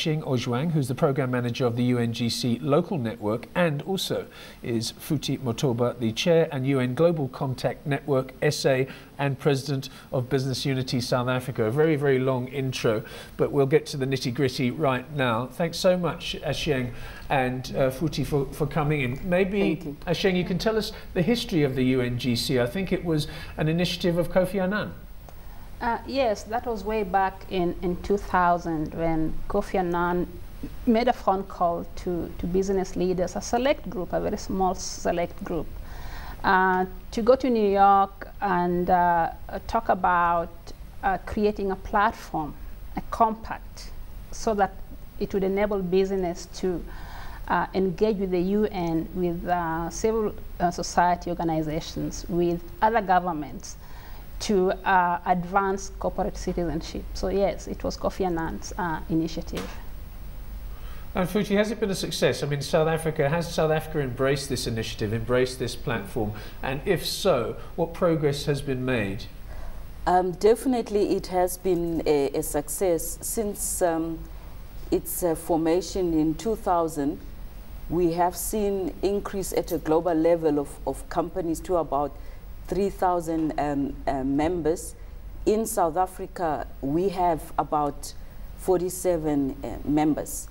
Ashing Ojwang, who's the Program Manager of the UNGC Local Network, and also is Futhi Motoba, the Chair and UN Global Contact Network SA and President of Business Unity South Africa. A very, very long intro, but we'll get to the nitty-gritty right now. Thanks so much, Ashing and Futhi, for coming in. Maybe, Ashing, you can tell us the history of the UNGC. I think it was an initiative of Kofi Annan. Yes, that was way back in 2000 when Kofi Annan made a phone call to business leaders, a select group, a very small select group, to go to New York and talk about creating a platform, a compact, so that it would enable business to engage with the UN, with civil society organizations, with other governments, to advance corporate citizenship. So yes, it was Kofi Annan's initiative. And Futhi, has it been a success? I mean, has South Africa embraced this initiative, embraced this platform? And if so, what progress has been made? Definitely it has been a success. Since its formation in 2000, we have seen increase at a global level of companies to about 3,000 members. In South Africa, we have about 47 members.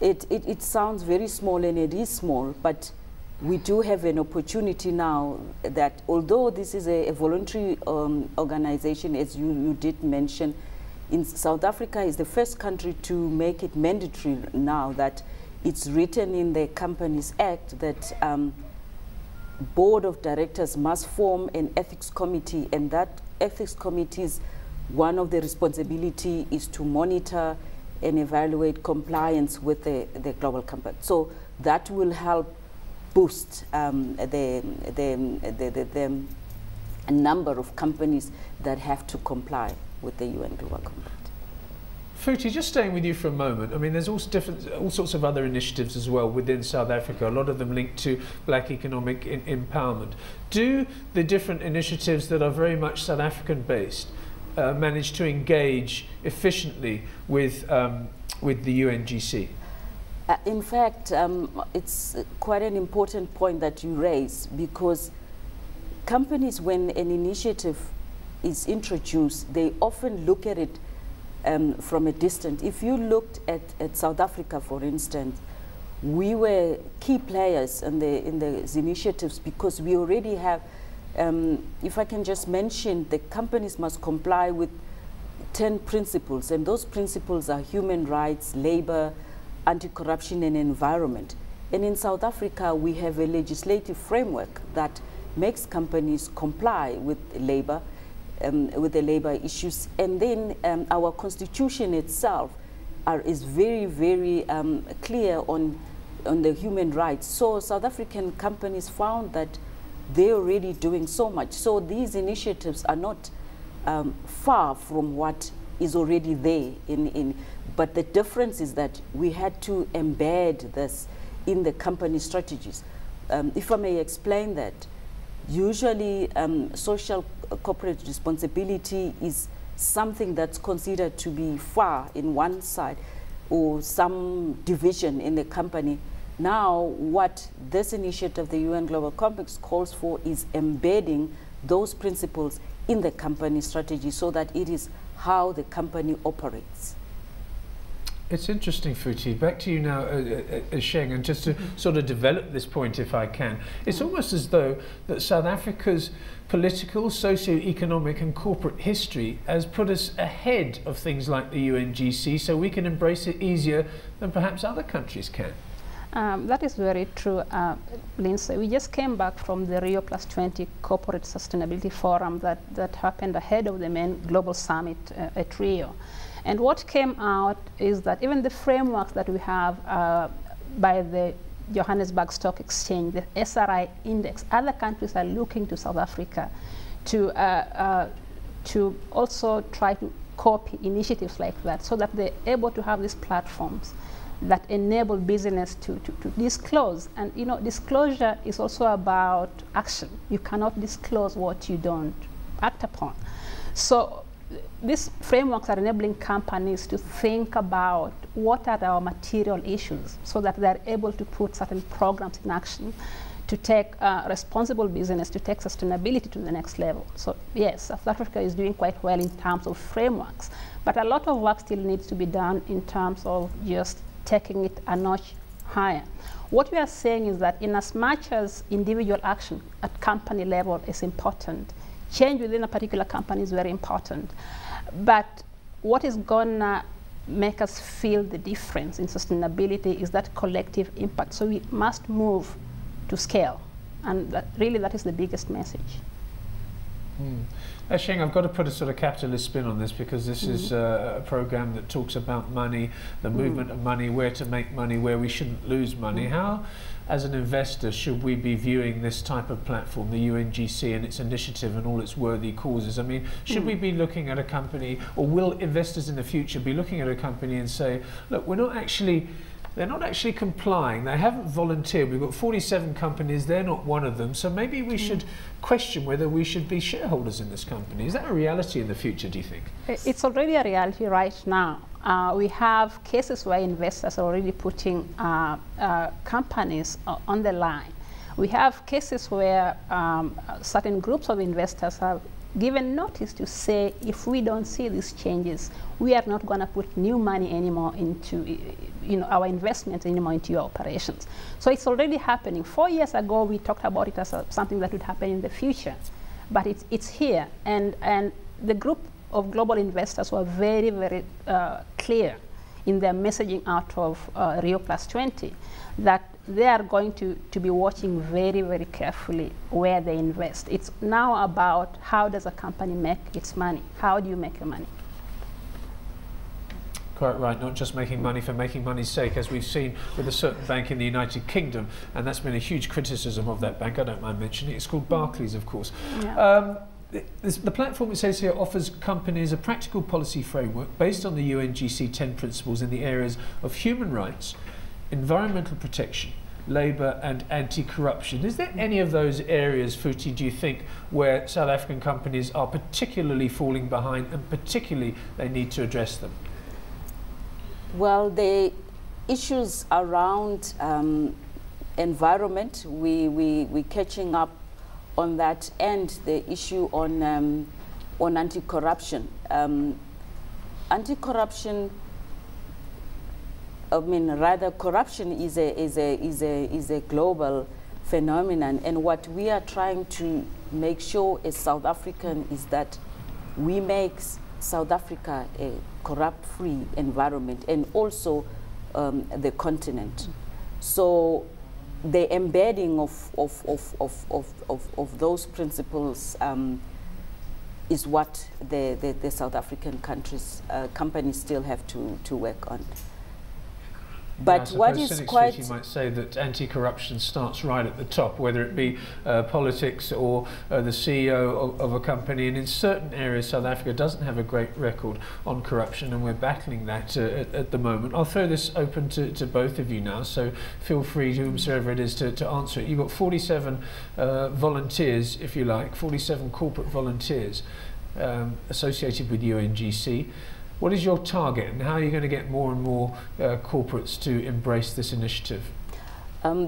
It sounds very small, and it is small, but we do have an opportunity now that, although this is a voluntary organization, as you did mention, in South Africa is the first country to make it mandatory now, that it's written in the Companies Act that board of directors must form an ethics committee, and that ethics committee's one of the responsibility is to monitor and evaluate compliance with the global compact. So that will help boost the number of companies that have to comply with the UN Global Compact. Futhi, just staying with you for a moment. I mean, there's all sorts of other initiatives as well within South Africa, a lot of them linked to black economic empowerment. Do the different initiatives that are very much South African based manage to engage efficiently with the UNGC? In fact, it's quite an important point that you raise, because companies, when an initiative is introduced, they often look at it from a distance. If you looked at South Africa, for instance, we were key players in these initiatives because we already have, if I can just mention, the companies must comply with 10 principles, and those principles are human rights, labor, anti-corruption, and environment. And in South Africa, we have a legislative framework that makes companies comply with labor, with the labor issues. And then our constitution itself is very, very clear on the human rights. So South African companies found that they're already doing so much. So these initiatives are not far from what is already there. But the difference is that we had to embed this in the company strategies. If I may explain that, usually social corporate responsibility is something that's considered to be far in one side or some division in the company. Now what this initiative, the UN Global Compact, calls for is embedding those principles in the company strategy so that it is how the company operates. It's interesting, Futhi. Back to you now, Ashing, and just to sort of develop this point, if I can. It's almost as though that South Africa's political, socio-economic and corporate history has put us ahead of things like the UNGC, so we can embrace it easier than perhaps other countries can. That is very true, Lindsay. We just came back from the Rio +20 Corporate Sustainability Forum that happened ahead of the main global summit at Rio. And what came out is that even the frameworks that we have by the Johannesburg Stock Exchange, the SRI index, other countries are looking to South Africa to also try to copy initiatives like that, so that they're able to have these platforms that enable business to disclose. And you know, disclosure is also about action. You cannot disclose what you don't act upon. So these frameworks are enabling companies to think about what are our material issues so that they're able to put certain programs in action to take responsible business, to take sustainability to the next level. So yes, South Africa is doing quite well in terms of frameworks, but a lot of work still needs to be done in terms of just taking it a notch higher. What we are saying is that in as much as individual action at company level is important, change within a particular company is very important, but what is gonna make us feel the difference in sustainability is that collective impact. So we must move to scale, and that is the biggest message. Sheng, I've got to put a sort of capitalist spin on this, because this is a program that talks about money, the movement of money, where to make money, where we shouldn't lose money. How, as an investor, should we be viewing this type of platform, the UNGC and its initiative and all its worthy causes? I mean, should we be looking at a company, or will investors in the future be looking at a company and say, look, they're not actually complying, they haven't volunteered, we've got 47 companies, they're not one of them, so maybe we should question whether we should be shareholders in this company. Is that a reality in the future, do you think? It's already a reality right now. We have cases where investors are already putting companies on the line. We have cases where certain groups of investors have given notice to say, if we don't see these changes, we are not going to put new money anymore into our investments anymore into your operations. So it's already happening. 4 years ago, we talked about it as something that would happen in the future, but it's here. And the group of global investors were very, very clear in their messaging out of Rio +20 that they are going to be watching very, very carefully where they invest. It's now about how does a company make its money? How do you make your money? Quite right, not just making money for making money's sake, as we've seen with a certain bank in the United Kingdom, and that's been a huge criticism of that bank. I don't mind mentioning it. It's called Barclays, of course. Yeah. The platform, it says here, offers companies a practical policy framework based on the UNGC 10 principles in the areas of human rights, environmental protection, labour and anti-corruption. Is there any of those areas, Futhi, do you think, where South African companies are particularly falling behind and particularly they need to address them? Well, the issues around environment, we're catching up on that, and the issue on anti-corruption. Anti-corruption, I mean, rather, corruption is a global phenomenon, and what we are trying to make sure as South African is that we make South Africa a corrupt-free environment, and also the continent. So the embedding of those principles is what the South African companies still have to work on. But what is quite... You might say that anti-corruption starts right at the top, whether it be politics or the CEO of a company. And in certain areas, South Africa doesn't have a great record on corruption, and we're battling that at the moment. I'll throw this open to both of you now, so feel free, whomsoever it is, to answer it. You've got 47 volunteers, if you like, 47 corporate volunteers associated with UNGC. What is your target, and how are you going to get more and more corporates to embrace this initiative?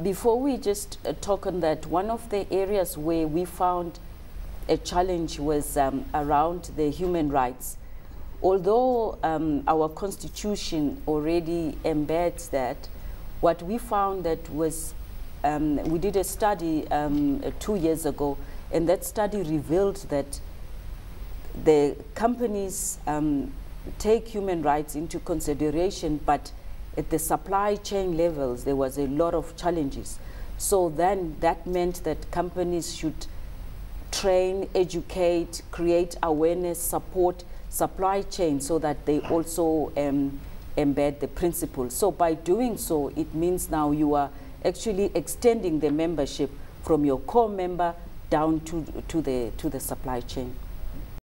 Before we just talk on that, one of the areas where we found a challenge was around the human rights. Although our constitution already embeds that, what we found that was, we did a study 2 years ago, and that study revealed that the companies take human rights into consideration, but at the supply chain levels there was a lot of challenges. So then that meant that companies should train, educate, create awareness, support supply chain so that they also embed the principles. So by doing so, it means now you are actually extending the membership from your core member down to the supply chain.